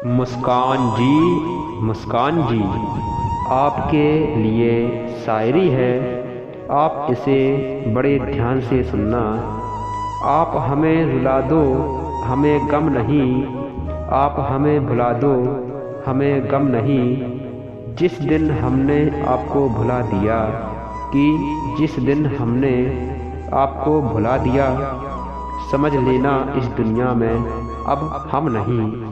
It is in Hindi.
मुस्कान जी, आपके लिए शायरी है, आप इसे बड़े ध्यान से सुनना। आप हमें रुला दो, हमें गम नहीं, आप हमें भुला दो, हमें गम नहीं। जिस दिन हमने आपको भुला दिया, कि जिस दिन हमने आपको भुला दिया, समझ लेना इस दुनिया में अब हम नहीं।